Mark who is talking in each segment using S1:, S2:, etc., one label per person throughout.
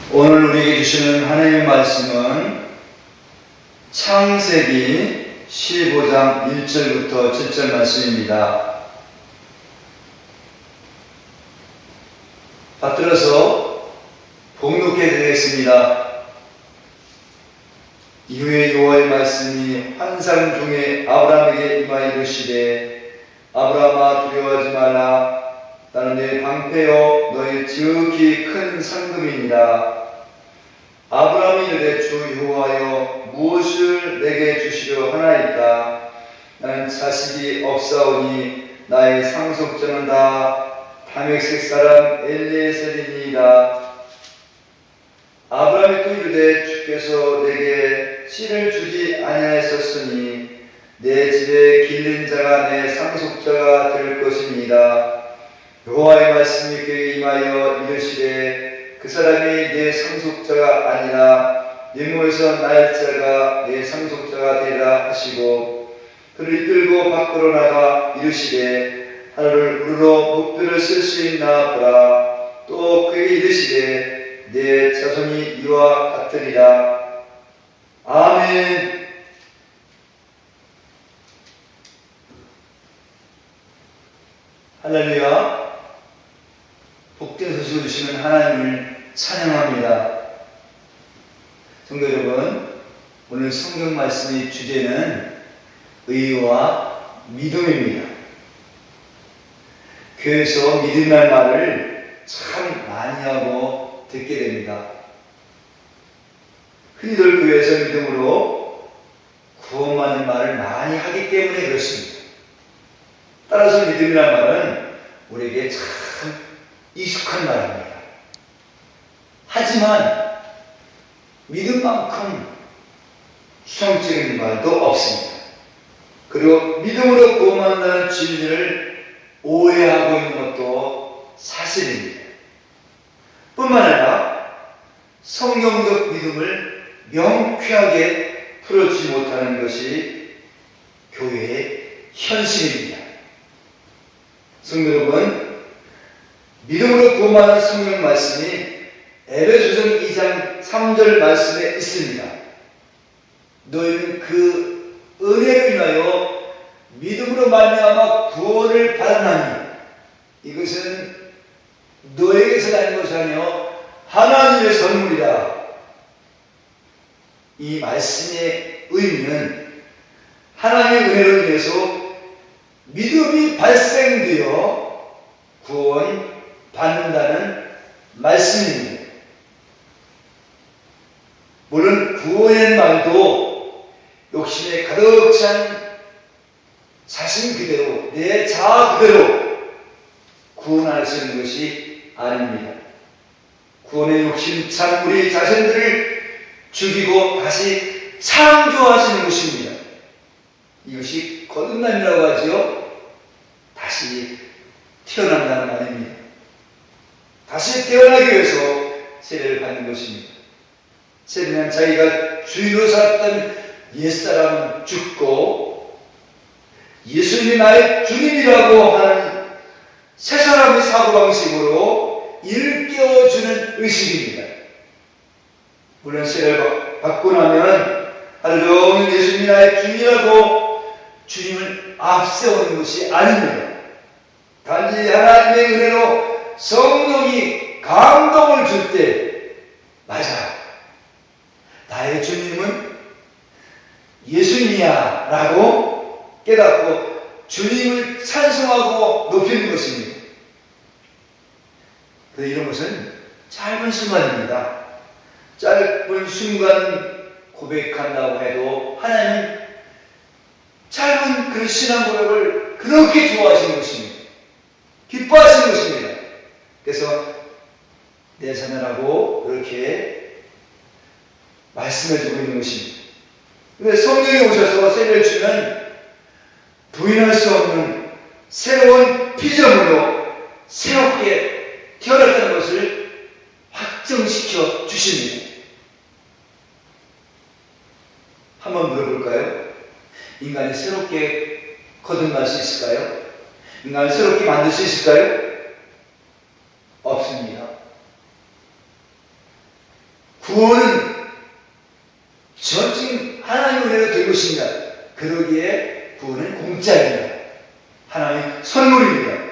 S1: 오늘 우리에게 주시는 하나님의 말씀은 창세기 15장 1절부터 7절 말씀입니다. 받들어서 봉독해 드리겠습니다. 이후에 여호와의 말씀이 환상 중에 아브라함에게 임하여 이르시되 아브라함아 두려워하지 말라. 나는 내 방패요 너의 지극히 큰 상급이니라. 아브라함이 이르되 주 여호와여 무엇을 내게 주시려 하나이까. 나는 자식이 없사오니 나의 상속자는 다 다메섹 사람 엘리에셀이니이다. 아브라함이 또 이르되 주께서 내게 씨를 주지 아니하였었으니 내 집에 기른 자가 내 상속자가 될 것입니다. 여호와의 말씀이 그에게 임하여 이르시되 그 사람이 내 상속자가 아니라 네 몸에서 날 자가 내 상속자가 되리라 하시고 그를 이끌고 밖으로 나가 이르시되 하늘을 우러러 목들을 쓸 수 있나 보라. 또 그에게 이르시되 내 자손이 이와 같으리라. 아멘. 할렐루야. 복된 소식을 주시는 하나님을 찬양합니다. 성도 여러분, 오늘 성경 말씀의 주제는 의와 믿음입니다. 교회에서 믿음이라는 말을 참 많이 하고 듣게 됩니다. 흔히들 교회에서 믿음으로 구원받는 말을 많이 하기 때문에 그렇습니다. 따라서 믿음이라는 말은 우리에게 참 익숙한 말입니다. 하지만 믿음만큼 수성적인 말도 없습니다. 그리고 믿음으로 구원받는다는 진리를 오해하고 있는 것도 사실입니다. 뿐만 아니라 성경적 믿음을 명쾌하게 풀어주지 못하는 것이 교회의 현실입니다. 성도 여러분, 믿음으로 구원받는 성경 말씀이 에베소서 2장 3절 말씀에 있습니다. 너희는 그 은혜로 인하여 믿음으로 말미암아 구원을 받았나니 이것은 너에게서 난 것이 아니요 하나님의 선물이다. 이 말씀의 의미는 하나님의 은혜로 인해서 믿음이 발생되어 구원 받는다는 말씀입니다. 물론 구원의 말도 욕심에 가득 찬 자신 그대로 내 자아 그대로 구원할 수 있는 것이 아닙니다. 구원의 욕심 찬 우리 자신들을 죽이고 다시 창조하시는 것입니다. 이것이 거듭남이라고 하죠. 다시 태어난다는 말입니다. 다시 태어나기 위해서 세례를 받는 것입니다. 세례는 자기가 주인으로 살았던 옛사람은 죽고 예수님이 나의 주님이라고 하는 새 사람의 사고방식으로 일깨워주는 의식입니다. 물론 세례를 받고 나면 하루 종일 예수님이 나의 주님이라고 주님을 앞세우는 것이 아닙니다. 단지 하나님의 은혜로 성령이 감동을 줄 때, 맞아, 나의 주님은 예수님이야 라고 깨닫고 주님을 찬송하고 높이는 것입니다. 그런데 이런 것은 짧은 순간입니다. 짧은 순간 고백한다고 해도 하나님은 짧은 그 신앙 고백을 그렇게 좋아하시는 것입니다. 기뻐하시는 것입니다. 그래서 내 자녀라고 그렇게 말씀해주고 있는 것입니다. 그런데 성령이 오셔서 세례를 주면 부인할 수 없는 새로운 피조물로 새롭게 태어났다는 것을 확정시켜 주십니다. 한번 물어볼까요? 인간이 새롭게 거듭날 수 있을까요? 인간을 새롭게 만들 수 있을까요? 없습니다. 구원은 전적인 하나님의 은혜가 될 것입니다. 그러기에 구원은 공짜입니다. 하나님의 선물입니다.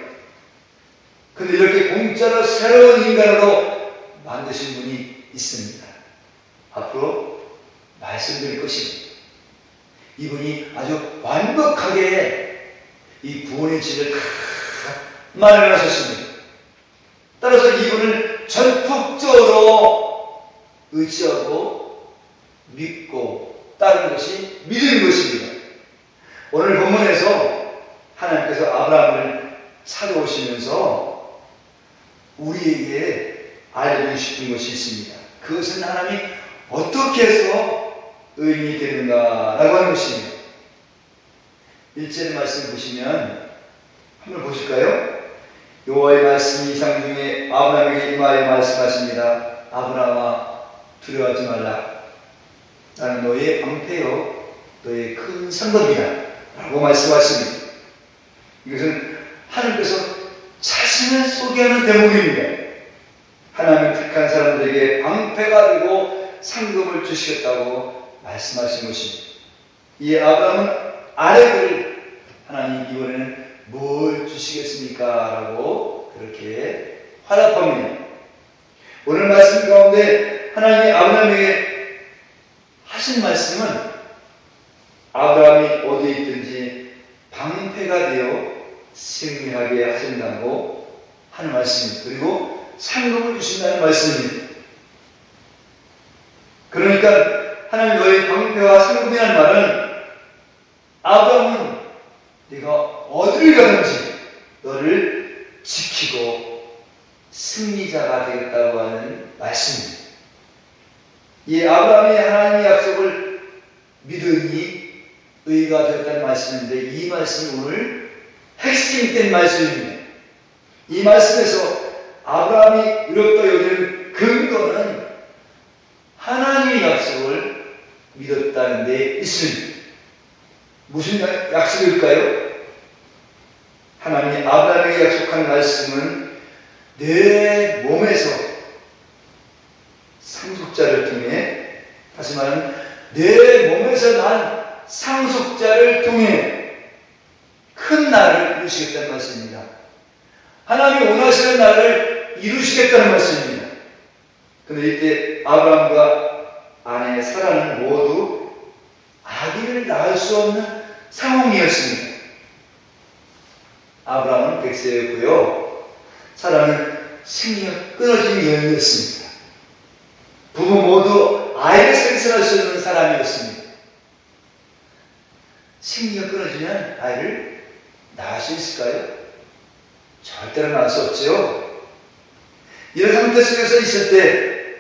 S1: 근데 이렇게 공짜로 새로운 인간으로 만드신 분이 있습니다. 앞으로 말씀드릴 것입니다. 이분이 아주 완벽하게 이 구원의 질을 다 마련하셨습니다. 따라서 이분을 전폭적으로 의지하고 믿고 따르는 것이 믿음인 것입니다. 오늘 본문에서 하나님께서 아브라함을 찾아오시면서 우리에게 알려주고 싶은 것이 있습니다. 그것은 하나님이 어떻게 해서 의인이 되는가라고 하는 것입니다. 1절 말씀 보시면 한번 보실까요? 여호와의 말씀이 이상 중에 아브라함에게 임하여 말씀하십니다. 아브라함아 두려워하지 말라. 나는 너의 방패요 너의 큰 상급이다 라고 말씀하십니다. 이것은 하나님께서 자신을 소개하는 대목입니다. 하나님은 택한 사람들에게 방패가 되고 상급을 주시겠다고 말씀하신 것입니다. 이 아브라함은 아내를 하나님 이번에는 뭘 주시겠습니까? 라고 그렇게 화답합니다. 오늘 말씀 가운데 하나님이 아브라함에게 하신 말씀은 아브라함이 어디에 있든지 방패가 되어 승리하게 하신다고 하는 말씀입니다. 그리고 상급을 주신다는 말씀입니다. 그러니까 하나님 너의 방패와 상급이라는 말은 아브라함은 네가 어디를 가든지 너를 지키고 승리자가 되겠다고 하는 말씀입니다. 이 아브라함이 하나님의 약속을 믿으니 의가 되었다는 말씀인데 이 말씀이 오늘 핵심된 말씀입니다. 이 말씀에서 아브라함이 의롭다 여기는 근거는 하나님의 약속을 믿었다는 데 있습니다. 무슨 약속일까요? 하나님이 아브라함에게 약속한 말씀은 내 몸에서 상속자를 통해, 다시 말하면 내 몸에서 난 상속자를 통해 큰 나라를 이루시겠다는 말씀입니다. 하나님이 원하시는 나라를 이루시겠다는 말씀입니다. 그런데 이때 아브라함과 아내 사라는 모두 아기를 낳을 수 없는 상황이었습니다. 아브라함은 100세였고요. 사라는 생리가 끊어진 여인이었습니다. 부부 모두 아이를 생산할 수 없는 사람이었습니다. 생리가 끊어지면 아이를 낳을 수 있을까요? 절대로 낳을 수 없죠. 이런 상태 속에서 있을 때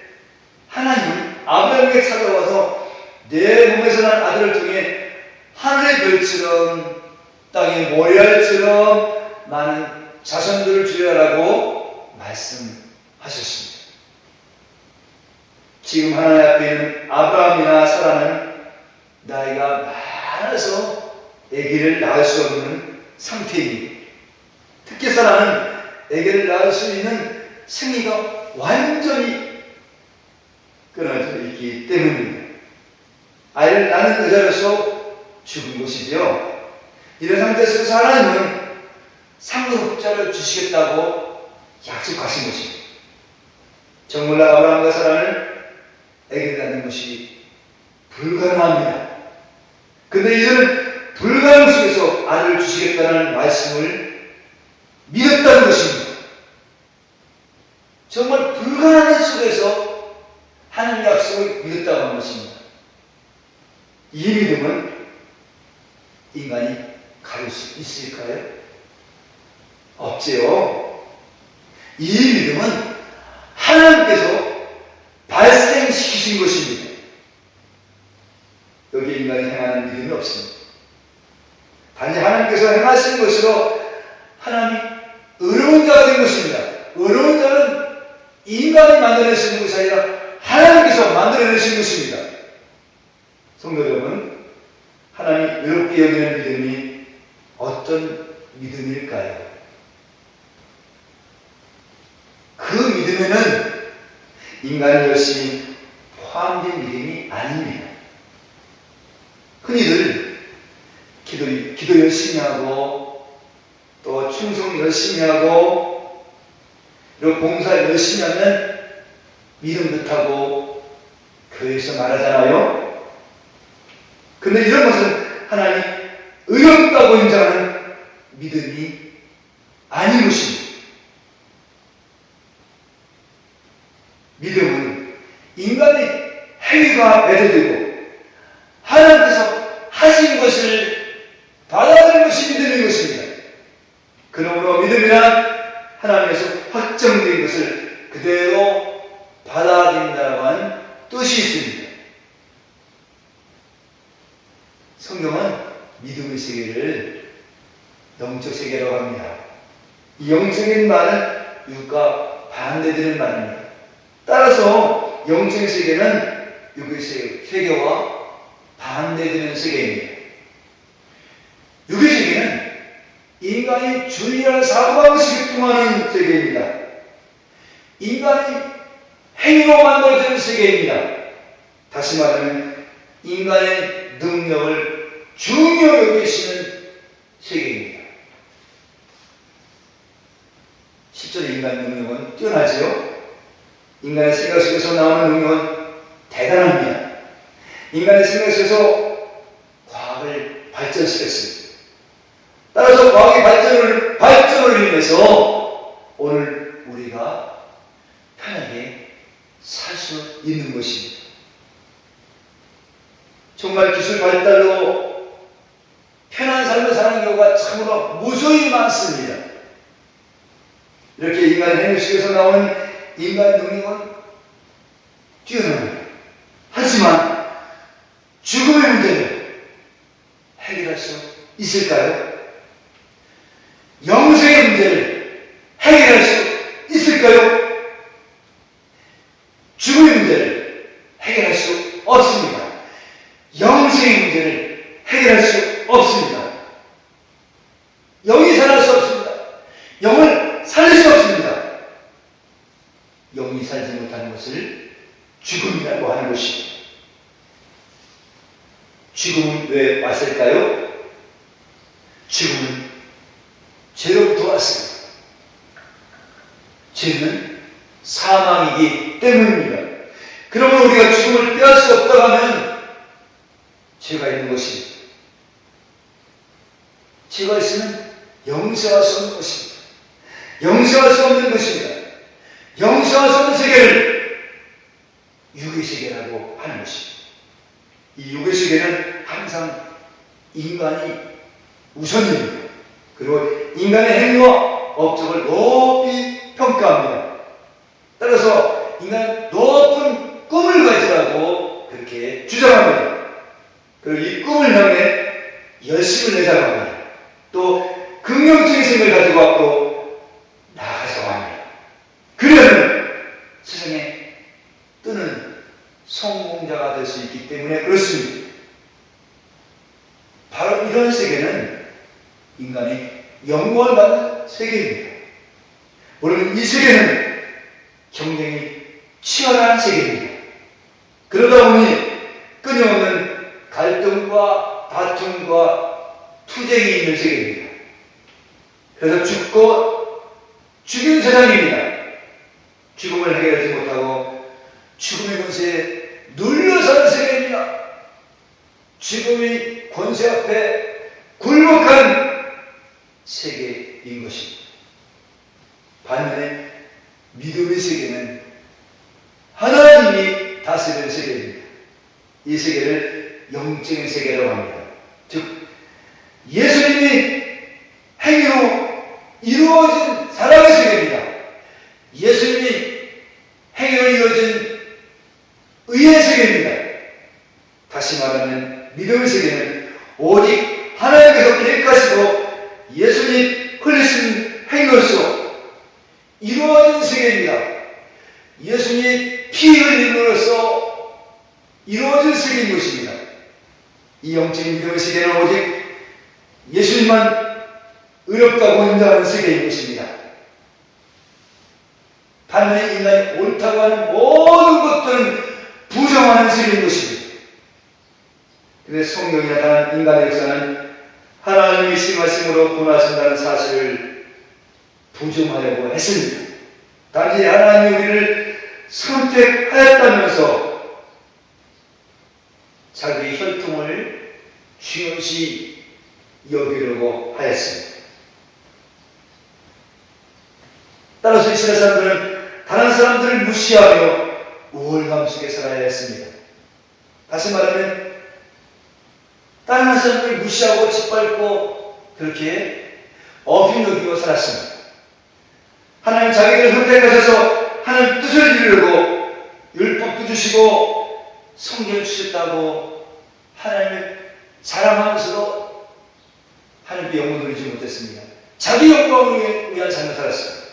S1: 하나님은 아브라함에게 찾아와서 내 몸에서 난 아들을 통해 하늘의 별처럼 땅의 모래알처럼 많은 자손들을 주려라고 말씀하셨습니다. 지금 하나님 앞에 있는 아브라함이나 사라는 나이가 많아서 아기를 낳을 수 없는 상태입니다. 특히 사라는 아기를 낳을 수 있는 생리가 완전히 끊어져 있기 때문입니다. 아이를 낳는 여자로서 죽은 것이죠. 이런 상태 속에서 하나님은 상속자를 주시겠다고 약속하신 것입니다. 정말로 아브라함과 사라는 아기를 낳는 것이 불가능합니다. 그런데 이들은 불가능 속에서 아들을 주시겠다는 말씀을 믿었다는 것입니다. 정말 불가능한 속에서 하나님의 약속을 믿었다고 하는 것입니다. 이 믿음은 인간이 가질 수 있을까요? 없지요. 이 믿음은 하나님께서 발생시키신 것입니다. 여기 인간이 행하는 믿음이 없습니다. 단지 하나님께서 행하신 것으로 하나님이 의로운 자가 된 것입니다. 의로운 자는 인간이 만들어내시는 것이 아니라 하나님께서 만들어내신 것입니다. 성도 여러분, 하나님 의롭게 여기는 믿음이 어떤 믿음일까요? 그 믿음에는 인간이 열심히 포함된 믿음이 아닙니다. 흔히들 기도 열심히 하고 또 충성 열심히 하고 그리고 봉사 열심히 하면 믿음 듯하고 교회에서 말하잖아요. 근데 이런 것은 하나님 의롭다고 인정하는 믿음이 아닌 것입니다. 믿음은 인간의 행위가 배제되고 하나님께서 하신 것을 받아들이는 것이 믿음인 것입니다. 그러므로 믿음이란 하나님께서 확정된 것을 그대로 받아들인다고 하는 뜻이 있습니다. 성경은 믿음의 세계를 영적 세계라고 합니다. 이 영적인 말은 육과 반대되는 말입니다. 따라서 영적인 세계는 육의 세계와 반대되는 세계입니다. 육의 세계는 인간이 주의할 사고방식을 통하는 세계입니다. 인간이 행위로 만들어지는 세계입니다. 다시 말하면 인간의 능력을 중요히 여기시는 세계입니다. 실제로 인간의 능력은 뛰어나지요. 인간의 생각 속에서 나오는 능력은 대단합니다. 인간의 생각 속에서 과학을 발전시켰습니다. 따라서 과학의 발전을 인해서 오늘 우리가 편하게 살 수 있는 것입니다. 정말 기술 발달로 편한 삶을 사는 경우가 참으로 무수히 많습니다. 이렇게 인간의 행위 속에서 나오는 인간의 능력은 뛰어납니다. 하지만 죽음의 문제를 해결할 수 있을까요? 영생의 문제를 해결할 수 있을까요? 죽음의 문제를 해결할 수 없습니다. 영생의 문제를 해결할 수 없습니다. 영이 살아날 수 없습니다. 영을 살릴 수 없습니다. 영이 살지 못하는 것을 죽음이라고 하는 것입니다. 죽음은 왜 왔을까요? 죽음은 죄로부터 왔습니다. 죄는 사망이기 때문입니다. 그러면 우리가 죽음을 피할 수 없다고 하면 죄가 있는 것입니다. 죄가 있으면 용서할 수 없는 것입니다. 용서할 수 없는 것입니다. 용서할 수 없는 세계를 육의 세계라고 하는 것입니다. 이 육의 세계는 항상 인간이 우선입니다. 그리고 인간의 행위와 업적을 높이 평가합니다. 따라서 인간은 높은 꿈을 가지라고 그렇게 주장합니다. 그리고 이 꿈을 향해 열심을 내자고 합니다. 또 긍정적인 생각을 가지고 왔고 나아가자고 합니다. 그러면 세상에 뜨는 성공자가 될 수 있기 때문에 그렇습니다. 바로 이런 세계는 인간이 영광을 받는 세계입니다. 물론 이 세계는 경쟁이 치열한 세계입니다. 그러다 보니 끊임없는 갈등과 다툼과 투쟁이 있는 세계입니다. 그래서 죽고 죽인 세상입니다. 죽음을 해결하지 못하고 죽음의 권세에 눌려 사는 세계입니다. 죽음의 권세 앞에 굴복한 세계인 것입니다. 반면에 믿음의 세계는 하나님이 다스리는 세계입니다. 이 세계를 영적인 세계라고 합니다. 즉 예수님이 행위로 이루어진 사랑의 세계입니다. 예수님이 행위로 이루어진 의의 세계입니다. 다시 말하면 믿음의 세계는 오직 하나님께서 계획하시고 예수님 흘리신 행위로서 이루어진 세계입니다. 예수님이 피 흘림으로써 이루어진 세계인 것입니다. 이 영적인 믿음의 세계는 오직 예수님만 의롭다고 인정하는 세계인 것입니다. 반면에 인간이 옳다고 하는 모든 것들은 부정한 부정하는 세계인 것입니다. 그런데 성경이 나타난 인간의 역사는 하나님이 심하심으로 구원하신다는 사실을 부정하려고 했습니다. 단지 하나님이 우리를 선택하였다면서 자기 혈통을 중요시 여기려고 하였습니다. 따라서 이스라엘 사람들은 다른 사람들을 무시하며 우월감 속에 살아야 했습니다. 다시 말하면 다른 사람들을 무시하고 짓밟고 그렇게 어필여기고 살았습니다. 하나님 자기를 선택하셔서 하나님 뜻을 이루려고 율법도 주시고 성경을 주셨다고 하나님을 자랑하면서도 하나님께 영광을 누리지 못했습니다. 자기 영광을 위한 삶을 살았습니다.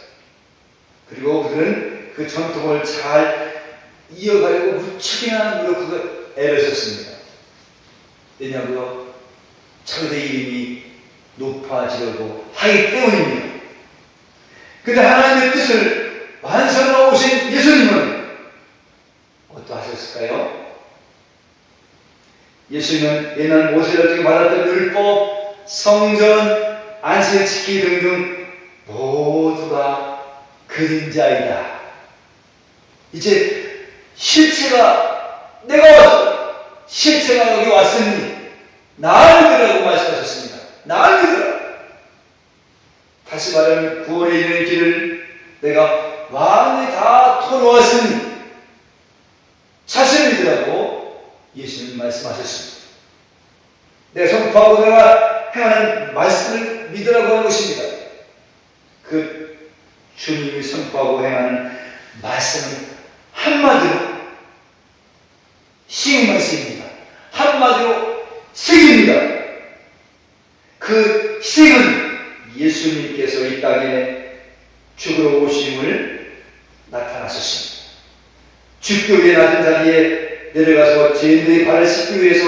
S1: 그리고 그들은 그 전통을 잘 이어가려고 무척이나 노력하고 애를 썼습니다. 왜냐고요? 자기의 이름이 높아지려고 하기 때문입니다. 그런데 하나님의 뜻을 완성하고 오신 예수님은 어떠하셨을까요? 예수님은 옛날 모세를 통해 받았던 율법, 성전, 안식을 지키기 등등 모두가 그림자이다. 이제 실체가 여기 왔으니 나를 믿으라고 말씀하셨습니다. 나를 믿으라. 다시 말하면 구원에 이르는 길을 내가 완전히 다 터놓았으니 자신을 믿으라고 예수님 말씀하셨습니다. 내가 선포하고 내가 행하는 말씀을 믿으라고 하는 것입니다. 그 주님이 선포하고 행하는 말씀은 한마디로 쉬운 말씀입니다. 한마디로 희생입니다. 그 희생은 예수님께서 이 땅에 죽으러 오심을 나타나셨습니다. 죽기 위해 낮은 자리에 내려가서 죄인들의 발을 씻기 위해서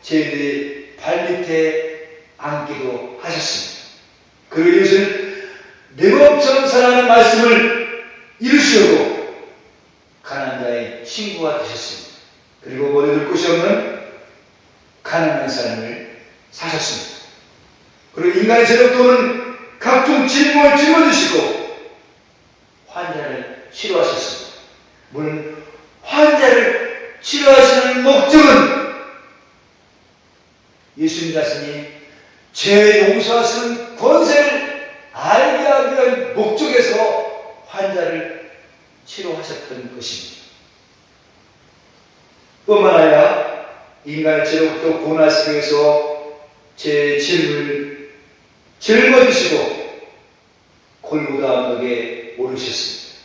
S1: 죄인들의 발밑에 앉기도 하셨습니다. 그리고 예수는 내 몸처럼 살아가는 말씀을 이루시려고 가난한 자의 친구가 되셨습니다. 그리고 머리둘 곳이 없는 가난한 사람을 사셨습니다. 그리고 인간의 죄로 또는 각종 질병을 짊어지시고 환자를 치료하셨습니다. 물론 환자를 치료하시는 목적은 예수님 자신이 죄 용서하시는 권세를 알게 하기 위한 목적에서 환자를 치료하셨던 것입니다. 뿐만 아니라 인간의 죄로부터 구원하시기 위해서 제 짐을 짊어지시고 골고다 언덕에 오르셨습니다.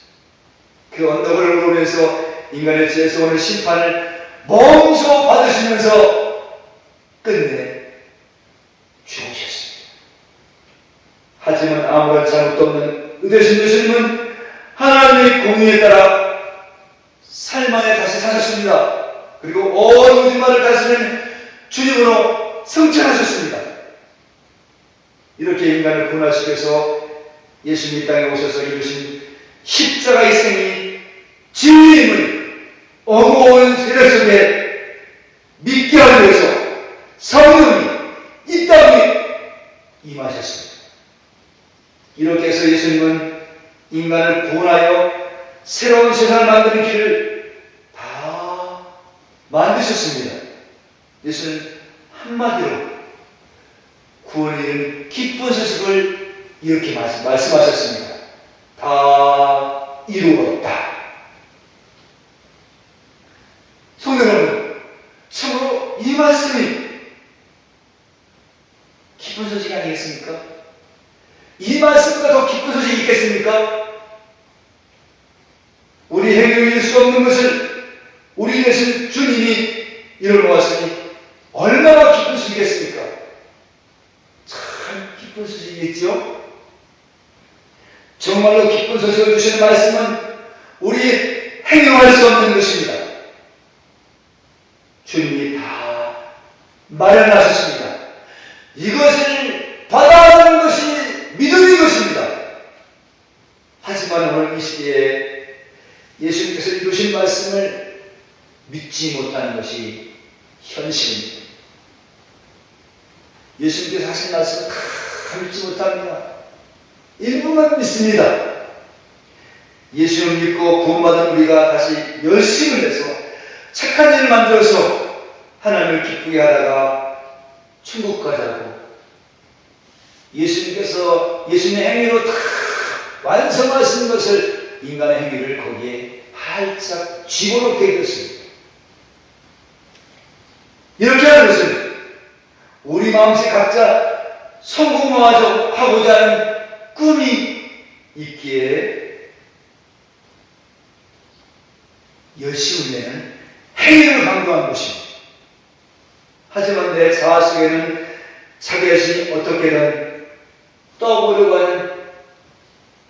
S1: 그 언덕을 오르면서 인간의 죄에서 오는 심판을 몸소 받으시면서 끝내 죽으셨습니다. 하지만 아무런 잘못도 없는 의되신 예수님은 하나님의 공의에 따라 삶 안에 다시 사셨습니다. 그리고 온 모든 말을 다스리는 주님으로 승천하셨습니다. 이렇게 인간을 구원하시기 위해서 예수님 이 땅에 오셔서 이루신 십자가의 희생이 진리임을 어두운 세력 속에 믿게 하기 위해서 성령이 이 땅에 임하셨습니다. 이렇게 해서 예수님은 인간을 구원하여 새로운 세상을 만드는 길을 다 만드셨습니다. 예수는 한마디로 구원에 이른 기쁜 소식을 이렇게 말씀하셨습니다. 다 이루었다. 성도 여러분, 참으로 이 말씀이 기쁜 소식이 아니겠습니까? 이 말씀보다 더 기쁜 소식이 있겠습니까? 우리 행위를 이룰 수 없는 것을 우리 대신 주님이 이루어왔으니 얼마나 기쁜 소식이겠습니까? 참 기쁜 소식이겠죠? 정말로 기쁜 소식을 주시는 말씀은 우리 행동할 수 없는 것입니다. 주님이 다 마련하셨습니다. 이것을 받아가는 것이 믿음인 것입니다. 하지만 오늘 이 시대에 예수님께서 이루신 말씀을 믿지 못하는 것이 현실입니다. 예수님께서 하신 말씀을 다 믿지 못합니다. 일부만 믿습니다. 예수님을 믿고 구원받은 우리가 다시 열심을 내서 착한 일을 만들어서 하나님을 기쁘게 하다가 천국 가자고 예수님께서 예수님의 행위로 다 완성하신 것을 인간의 행위를 거기에 활짝 집어넣게 되었습니다. 이렇게 하는 것은 우리 마음속에 각자 성공하고자 하는 꿈이 있기에 열심을 내는 행위를 강조한 것입니다. 하지만 내 자아 속에는 자기 자신이 어떻게든 떠보려고 하는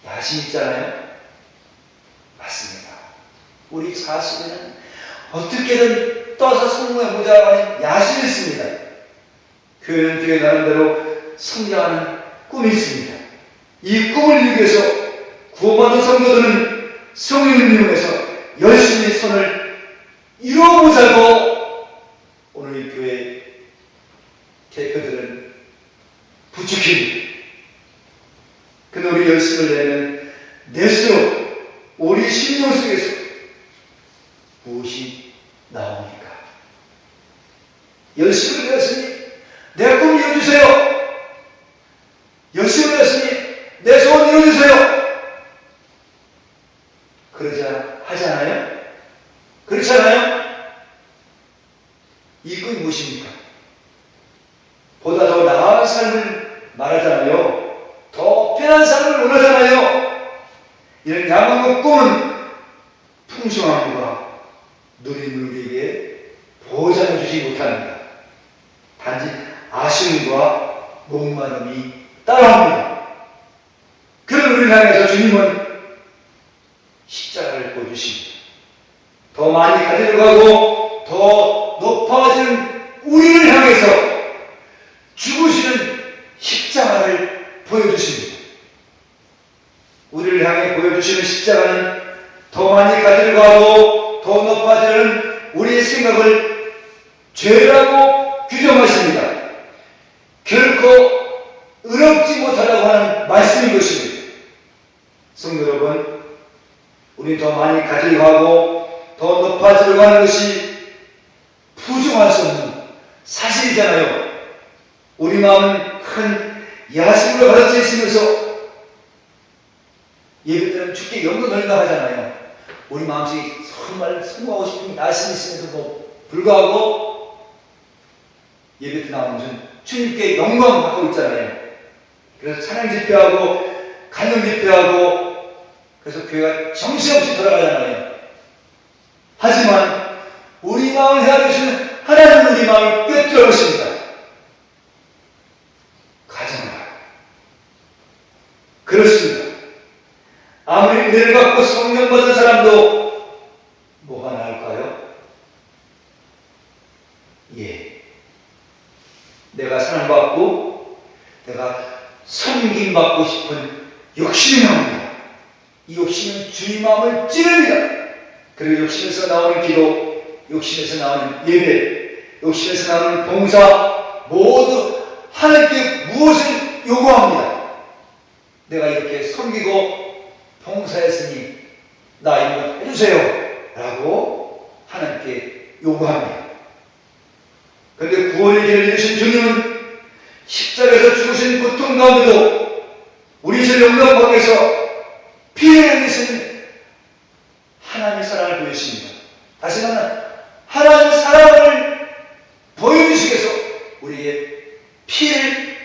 S1: 야심이 있잖아요. 맞습니다. 우리 자아 속에는 어떻게든 떠서 성공해보자 하는 야심이 있습니다. 교회는 교회 나름대로 성장하는 꿈이 있습니다. 이 꿈을 이루기 위해서 구원받은 성도들은 성령을 이용해서 열심히 선을 이루어보자고 오늘 이 교회 대표들은 부추깁니다. 근데 우리 열심을 내면 낼수록 우리 심령 속에서 무엇이 나옵니까? 열심을 내었으니 내 꿈 이루어주세요. 열심을 내었으니 내 소원 이루어주세요. 그러자 하잖아요? 그렇잖아요? 이 꿈이 무엇입니까? 보다 더 나은 삶을 말하잖아요. 더 편한 삶을 원하잖아요. 이런 야망과 꿈은 풍성함과 누리는 우리에게 보장해 주지 못합니다. 단지 아쉬움과 목마름이 따라옵니다. 그런 우리를 향해서 주님은 십자가를 보여주십니다. 더 많이 가지러 가고 더 높아지는 우리를 향해서 죽으시는 십자가를 보여주십니다. 우리를 향해 보여주시는 십자가는 더 많이 가지러 가고 더 높아지는 우리의 생각을 죄라고 규정하십니다. 결코 의롭지 못하다고 하는 말씀인 것입니다. 성도 여러분, 우리 더 많이 가지러 가고 더 높아지려고 하는 것이 부정할 수 없는 사실이잖아요. 우리 마음은 큰 야심으로 가득 차 있으면서 예배 때는 주께 영광 돌린다 하잖아요. 우리 마음속에 정말 성공하고 싶은 야심이 있음에도 불구하고 예배 때 나오는 것은 주님께 영광 받고 있잖아요. 그래서 찬양 집회하고 간영 집회하고 그래서 교회가 정신없이 돌아가잖아요. 하지만 우리 마음을 헤아리시는 하나님은 우리 마음을 꿰뚫어 오십니다. 가정하라. 그렇습니다. 아무리 은혜를 받고 성령 받은 사람도 뭐가 나을까요? 예. 내가 사랑받고 내가 섬김받고 싶은 욕심이 나옵니다. 이 욕심은 주님 마음을 찌릅니다. 그리고 욕심에서 나오는 기도, 욕심에서 나오는 예배, 욕심에서 나오는 봉사 모두 하나님께 무엇을 요구합니다. 내가 이렇게 섬기고 봉사했으니 나 이거 해주세요 라고 하나님께 요구합니다. 그런데 구원의 길을 이루신 주님은 십자가에서 죽으신 고통 가운데도 우리 죄 영광 밖에서 피를 흘리신 하나님의 사랑을 보여주십니다. 다시 말하면 하나님의 사랑을 보여주시기 위해서 우리에게 피를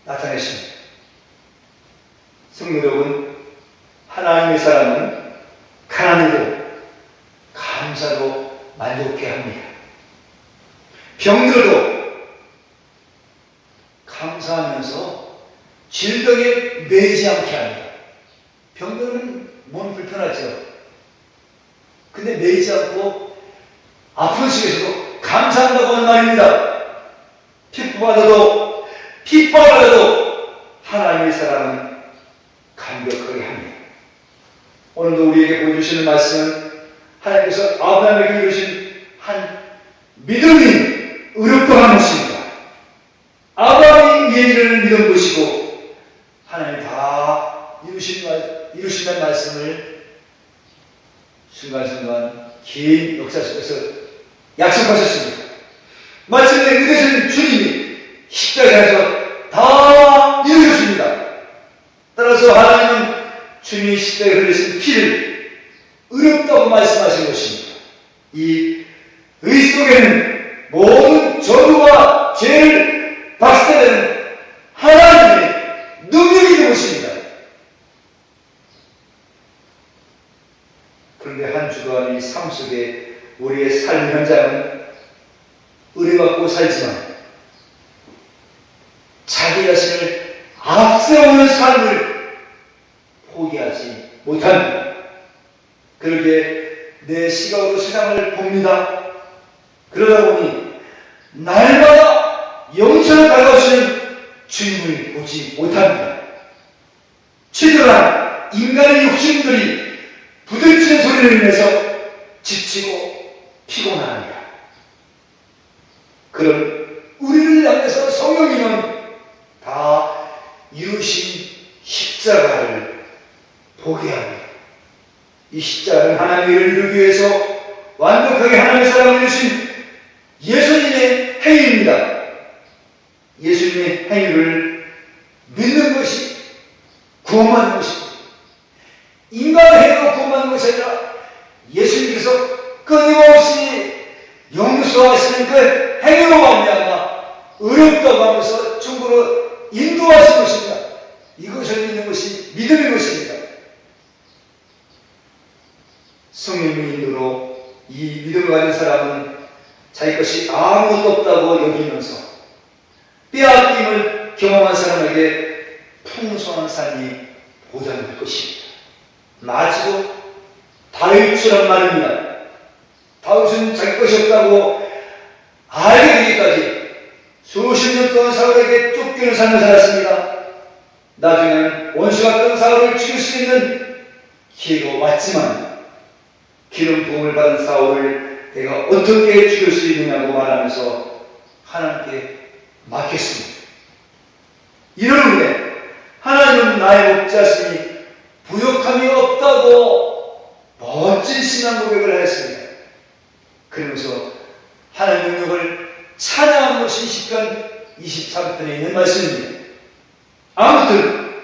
S1: 나타내십니다. 성도 여러분, 하나님의 사랑은 가난해도 감사로 만족해 합니다. 병들어도 감사하면서 질병에 매이지 않게 합니다. 병들면 몸이 불편하죠. 근데 매이지 않고 아픈 속에서도 감사한다고 하는 말입니다. 핍박받아도 하나님의 사랑은 감격하게 합니다. 오늘도 우리에게 보여주시는 말씀은 하나님께서 아브라함에게 이루신 한 믿음이 의롭다는 것입니다. 아브라함이 위에 이르는 믿음 보시고 하나님 다 이루신다는 말씀을 순간순간 긴 역사 속에서 약속하셨습니다. 마침내 의되신 주님이 십자가에서 다 이루셨습니다. 따라서 하나님은 주님이 십자가에 흘리신 피를 의롭다고 말씀하신 것입니다. 이 의 속에는 모든 저주와 죄를 박살내는 하나님의 능력이 있는 것입니다. 그런데 한 주간 이 삶 속에 우리의 삶 현장은 의뢰받고 살지만 자기 자신을 앞세우는 삶을 포기하지 못합니다. 그렇게 내 시각으로 세상을 봅니다. 그러다 보니 날마다 영생을 다가오시는 주님을 보지 못합니다. 치졸한 인간의 욕심들이 부딪히는 소리를 내서 지치고 피곤합니다. 그런 우리를 향해서 성령님은 다 이루신 십자가를 보게 합니다. 이 십자가는 하나님의 일을 이루기 위해서 완벽하게 하나님의 사랑을 이루신 예수님의 행위입니다. 예수님의 행위를 믿는 것이 구원받는 것입니다. 인간의 행위로 구원받는 것이 아니라 예수님께서 끊임없이 용서하시는 그 행위로 말미암아 의롭다고 하면서 천국으로 인도하신 것입니다. 이것을 믿는 것이 믿음의 것입니다. 성령의 인도로 이 믿음을 가진 사람은 자기 것이 아무것도 없다고 여기면서 빼앗김을 경험한 사람에게 풍성한 삶이 보장될 것입니다. 마치도 다윗처럼 말입니다. 다윗은 자기 것이 없다고 알게 되기까지 수십 년 동안 사울에게 쫓기는 삶을 살았습니다. 나중에는 원수가 던 사울을 죽일 수 있는 기회가 왔지만 기름 부음을 받은 사울을 내가 어떻게 죽일 수 있느냐고 말하면서 하나님께 맡겼습니다. 이런 후에 하나님은 나의 목자시니 부족함이 없다고 멋진 신앙 고백을 하였습니다. 그러면서 하나님의 능력을 찬양하는 것이 시편 23편에 있는 말씀입니다. 아무튼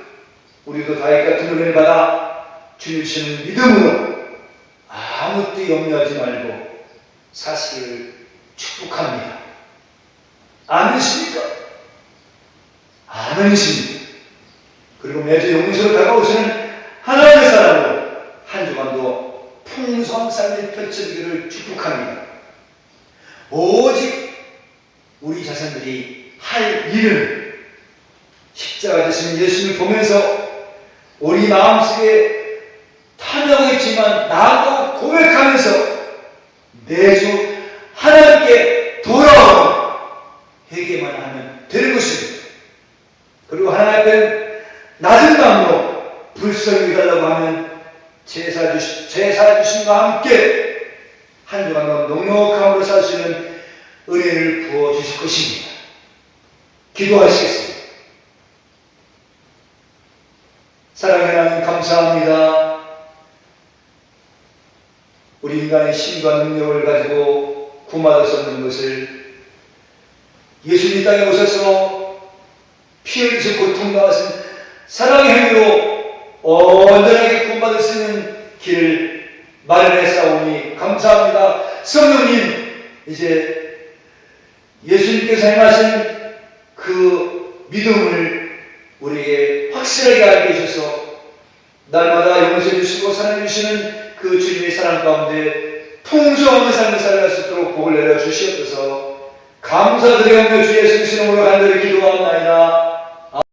S1: 우리도 다윗 같은 은혜를 받아 주님 주시는 믿음으로 아무것도 염려하지 말고 사시기를 축복합니다. 아멘이십니까? 아멘이십니다. 그리고 매주 영성으로 다가오시는 하나님의 사람으로 한 주간도 풍성한 삶이 펼쳐지기를 축복합니다. 오직 우리 자손들이 할 일은 십자가 되신 예수님을 보면서 우리 마음속에 탐욕했지만 나도 고백하면서 매주 하나님께 돌아오는 회개만 하면 되는 것입니다. 그리고 하나님 앞에 낮은 마음으로 불쌍히 달라고 하면 제사 주심과 함께 한 주간 넉넉함으로 살 수 있는 은혜를 부어주실 것입니다. 기도하시겠습니다. 사랑의 하나님 감사합니다. 우리 인간의 힘과 능력을 가지고 구원받을 수 없는 것을 예수님 땅에 오셔서 피 흘리신 고통당하신 사랑의 행위로 온전하게 구원받을 수 있는 길을 마련했사오니 감사합니다. 성령님, 이제 예수님께서 행하신 그 믿음을 우리에게 확실하게 알게 해주셔서 날마다 용서해 주시고 사랑해 주시는 그 주님의 사랑 가운데 풍성한 삶을 살아갈 수 있도록 복을 내려 주시옵소서. 감사드리며 주 예수 그리스도 이름으로 간절히 기도하옵나이다.